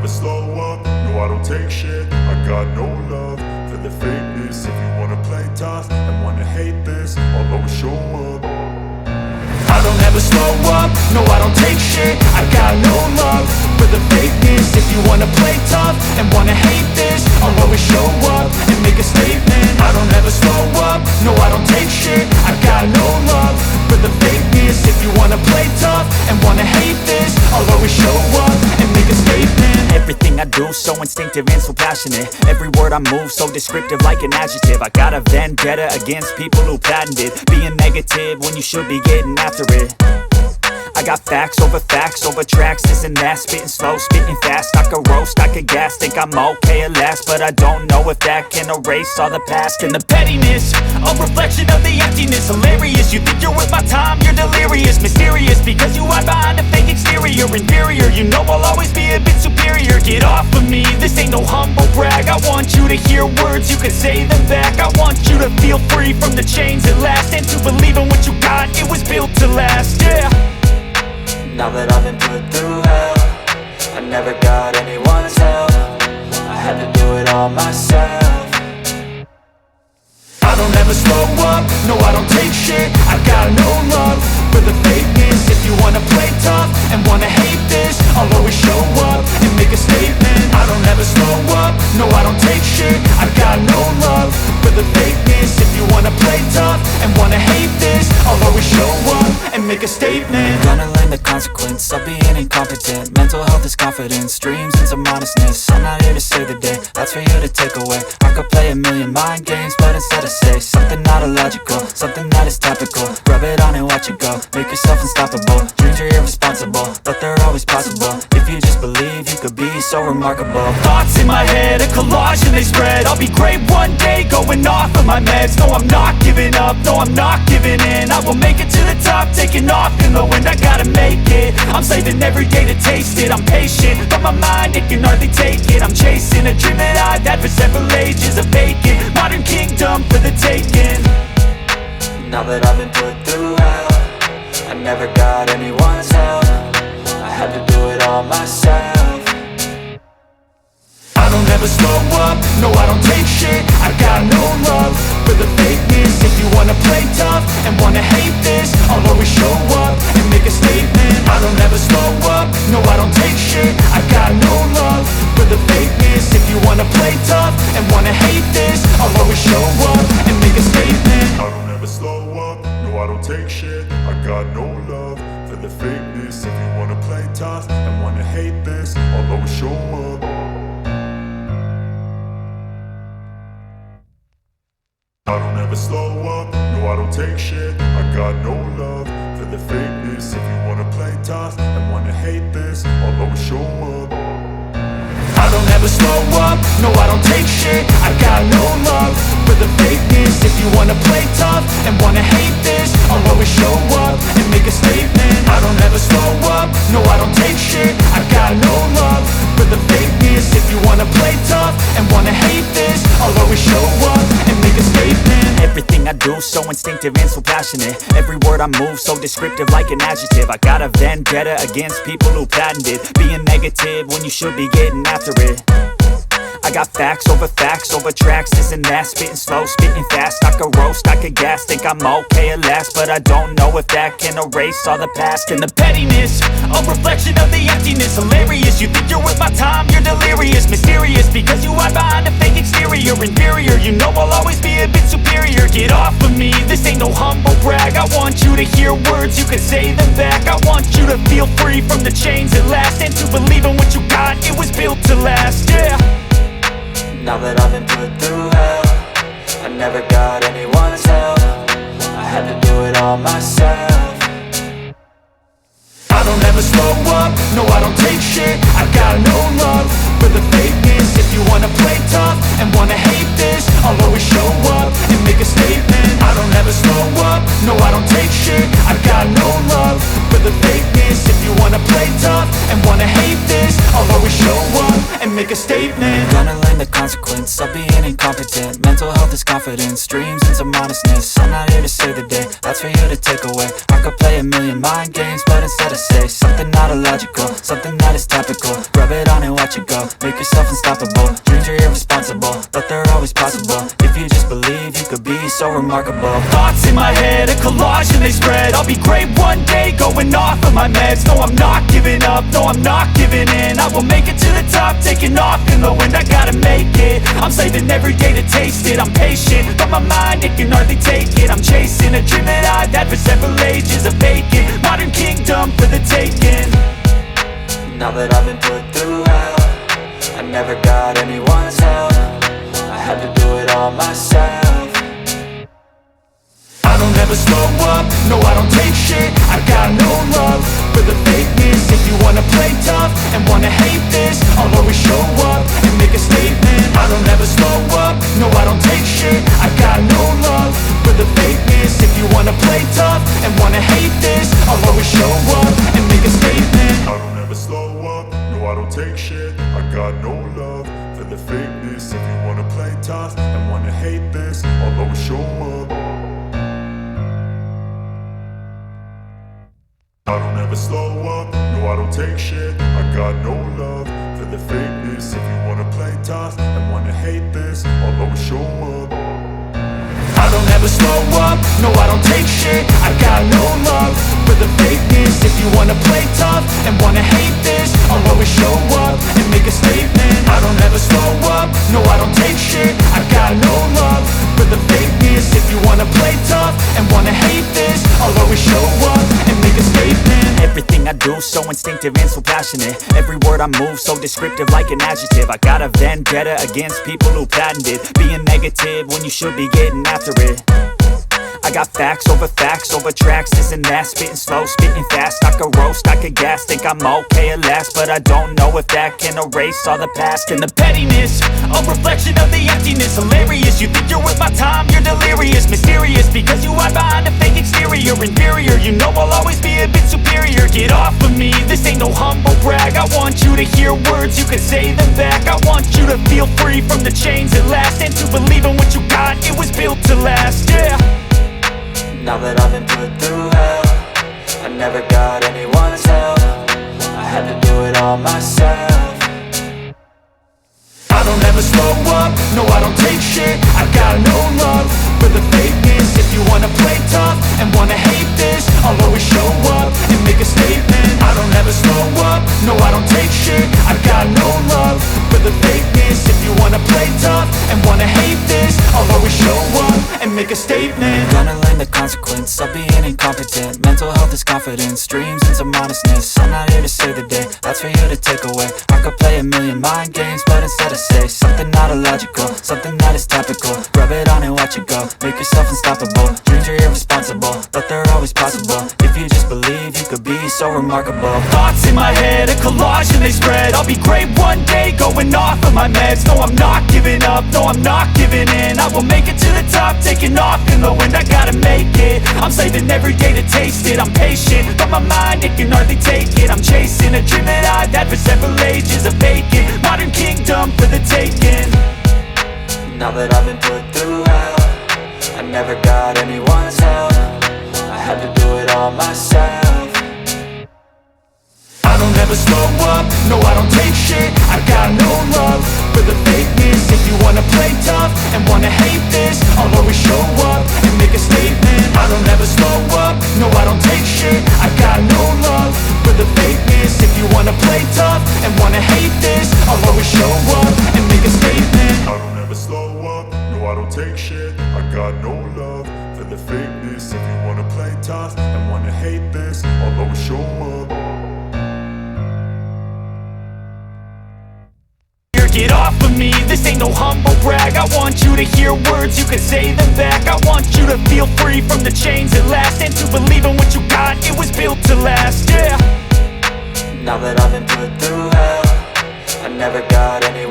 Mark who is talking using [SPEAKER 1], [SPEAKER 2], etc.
[SPEAKER 1] slow up, no I don't take shit. I got no love for the fakeness. If you wanna play tough and wanna hate this, I'll always show up. I don't ever slow up, no I don't take shit. I got no love for the fakeness. If you wanna play tough and wanna hate this, I'll always show up and make a statement. I don't ever slow up, no I don't take shit. I got no love for the fakeness. If you wanna play tough and wanna hate this, I'll always show up and make a statement.
[SPEAKER 2] Everything I do so instinctive and so passionate. Every word I move so descriptive like an adjective. I got a vendetta against people who patented being negative when you should be getting after it. I got facts over tracks, this and that. Spitting slow, spitting fast, I could roast, I could gas. Think I'm okay at last, but I don't know if that can erase all the past. And the pettiness, a reflection of the emptiness. Hilarious, you think you're worth my time, you're delirious. Mysterious, because you hide behind a fake exterior. Inferior, you know I'll always be a bit superior. Get off of me, this ain't no humble brag. I want you to hear words, you can say them back. I want you to feel free from the chains at last, and to believe in what you got, it was built to last, yeah.
[SPEAKER 3] Now that I've been put through hell, I never got anyone's help. I had to do it all myself.
[SPEAKER 1] I don't ever slow up, no I don't take shit. I got no love for the fakeness. If you wanna play tough and wanna hate this, I'll always show up and make a statement. I don't ever slow up, no I don't take shit. I got no love for the fakeness. If you wanna play tough and wanna hate this, I'll always show up and make a statement.
[SPEAKER 3] Gonna learn the consequence of being incompetent. Mental health is confidence, dreams and some honestness. I'm not here to save the day, that's for you to take away. I could play a million mind games, but instead I say something not illogical, something that is topical. Rub it on and watch it go, make yourself unstoppable. Dreams are irresponsible, but they're always possible. If you just believe, you could be so remarkable.
[SPEAKER 2] Thoughts in my head, a collage and they spread. I'll be great one day, going off of my meds. No, I'm not giving up, no, I'm not giving in. I will make it to the top, taking off in the wind. I gotta make it, I'm saving every day to taste it. I'm patient, but my mind, it can hardly take it. I'm chasing a dream that I've had for several ages. A vacant, modern kingdom for the taking.
[SPEAKER 3] Now that I've been put through hell, I never got anyone's help. I had to do it all myself.
[SPEAKER 1] I don't ever slow up, no I don't take shit. I got no love for the fakeness. If you wanna play tough and wanna hate this, I'll always show up and make a statement. I don't ever slow up, no I don't take shit. I got no love for the fakeness. If you wanna play tough and wanna hate this, I'll always show up and make a statement. I don't ever slow up, no I don't take shit. I got no love for the fakeness. If you wanna play tough and wanna hate this, I'll always show up. I don't ever slow up, no I don't take shit. I got no love for the fakeness. If you wanna play tough and wanna hate this, I'll always show up. I don't ever slow up, no I don't take shit. I got no love for the fakeness. If you wanna play tough and wanna hate this, I'll always show up and make a statement. I don't ever slow up, no I don't take shit. I got no love for the fakeness. If you wanna play tough and wanna hate this, I'll always show up and make a statement.
[SPEAKER 2] Everything I do so instinctive and so passionate. Every word I move so descriptive like an adjective. I got a vendetta against people who patented being negative when you should be getting after it. I got facts over tracks, this and that. Spitting slow, spitting fast, I could roast, I could gas. Think I'm okay at last, but I don't know if that can erase all the past. And the pettiness, a reflection of the emptiness. Hilarious, you think you're worth my time, you're delirious. Mysterious, because you hide behind a fake exterior. Inferior, you know I'll always be a bit superior. Get off of me, this ain't no humble brag. I want you to hear words, you can say them back. I want you to feel free from the chains at last, and to believe in what you got, it was built to last, yeah.
[SPEAKER 3] Now that I've been put through hell, I never got anyone's help. I had to do it all myself.
[SPEAKER 1] I don't ever slow up, no I don't take shit. I got no love for the fakeness. If you wanna play tough and wanna hate this, I'll always show up and make a statement. I don't ever slow up, no I don't take shit. I got no love for the fakeness. If you wanna play tough and wanna hate this, I'll always show up and
[SPEAKER 2] make a statement.
[SPEAKER 3] Gonna learn the consequence of being incompetent. Mental health is confidence, dreams into modestness. I'm not here to save the day, that's for you to take away. I could play a million mind games, but instead I say something not illogical, something that is topical. Rub it on and watch it go, make yourself unstoppable. Dreams are irresponsible, but they're always possible. If you just believe, you could be so remarkable.
[SPEAKER 2] Thoughts in my head, a collage and they spread. I'll be great one day, going off of my meds. No, I'm not giving up, no, I'm not giving in. I will make it to the top, taking off in the wind. I gotta make it, I'm saving every day to taste it. I'm patient, but my mind, it can hardly take it. I'm chasing a dream that I've had for several ages. A vacant, modern kingdom for the taking.
[SPEAKER 3] Now that I've been put through hell, I never got anyone's help. I had to do it all myself.
[SPEAKER 2] I don't ever slow up, no I don't take shit. I got no love for the fakeness. If you wanna play tough and wanna hate this, I'll always show up and make a statement. I don't ever slow up, no I don't take shit. I got no love for the fakeness. If you wanna play tough and wanna hate this, I'll always show up and make a statement.
[SPEAKER 1] I don't ever slow up, no I don't take shit. I got no love for the fakeness. If you wanna play tough and wanna hate this, I'll always show up. I don't ever slow up, no I don't take shit. I got no love for the fakeness. If you wanna play tough and wanna hate this, I'll always show up.
[SPEAKER 2] I don't ever slow up, no I don't take shit. I got no love for the fakeness. If you wanna play tough and wanna hate this, I'll always show up and make a statement. I don't ever slow up, no I don't take shit. I got no love for the fakeness. If you wanna play tough and wanna hate this, I'll always show up and make a statement. Everything I do so instinctive and so passionate. Every word I move so descriptive like an adjective. I got a vendetta against people who patented being negative when you should be getting after it. I got facts over tracks, this and that. Spitting slow, spitting fast, I could roast, I could gas. Think I'm okay at last, but I don't know if that can erase all the past. And the pettiness, a reflection of the emptiness. Hilarious, you think you're worth my time, you're delirious. Mysterious, because you hide behind a fake exterior. Inferior, you know I'll always be a bit superior. Get off of me, this ain't no humble brag. I want you to hear words, you can say them back. I want you to feel free from the chains at last, and to believe in what you got, it was built to last, yeah.
[SPEAKER 3] Now that I've been put through hell, I never got anyone's help. I had to do it all myself.
[SPEAKER 2] I don't ever slow up, no I don't take shit. I got no love for the fakeness. If you wanna play tough and wanna hate this, I'll always show up and make a statement. I don't ever slow up, no I don't take shit. I got no love for the fakeness. If you wanna play tough and wanna hate this, I'll always show up and make a statement.
[SPEAKER 3] Gonna learn the consequence of being incompetent. Mental health is confidence, dreams into modestness. I'm not here to save the day, that's for you to take away. I could play a million mind games, but instead I say something not illogical, something that is topical. Rub it on and watch it go, make yourself unstoppable. Dreams are irresponsible, but they're always possible. If you just believe, you could be so remarkable.
[SPEAKER 2] Thoughts in my head, a collage and they spread. I'll be great one day, going off of my meds. No, I'm not giving up, no, I'm not giving in. I will make it to the top, taking off in the wind. I gotta make it, I'm saving every day to taste it. I'm patient, but my mind, it can hardly take it. I'm chasing a dream that I've had for several ages. A vacant, modern kingdom for the taking.
[SPEAKER 3] Now that I've been put through hell, I never got anyone's help. I had to do it all myself.
[SPEAKER 2] I don't ever slow up, no I don't take shit. I got no love for the fakeness. If you wanna play tough and wanna hate this, I'll always show up and make a statement. I don't ever slow up, no I don't take shit. I got no love for the fakeness. If you wanna play tough and wanna hate this, I'll always show up and make a statement.
[SPEAKER 1] I don't ever slow up, no I don't take shit. I got no love for the fakeness. If you wanna play tough and wanna hate this, I'll always show up.
[SPEAKER 2] Get off of me, this ain't no humble brag. I want you to hear words, you can say them back. I want you to feel free from the chains at last, and to believe in what you got, it was built to last, yeah.
[SPEAKER 3] Now that I've been put through hell, I never got any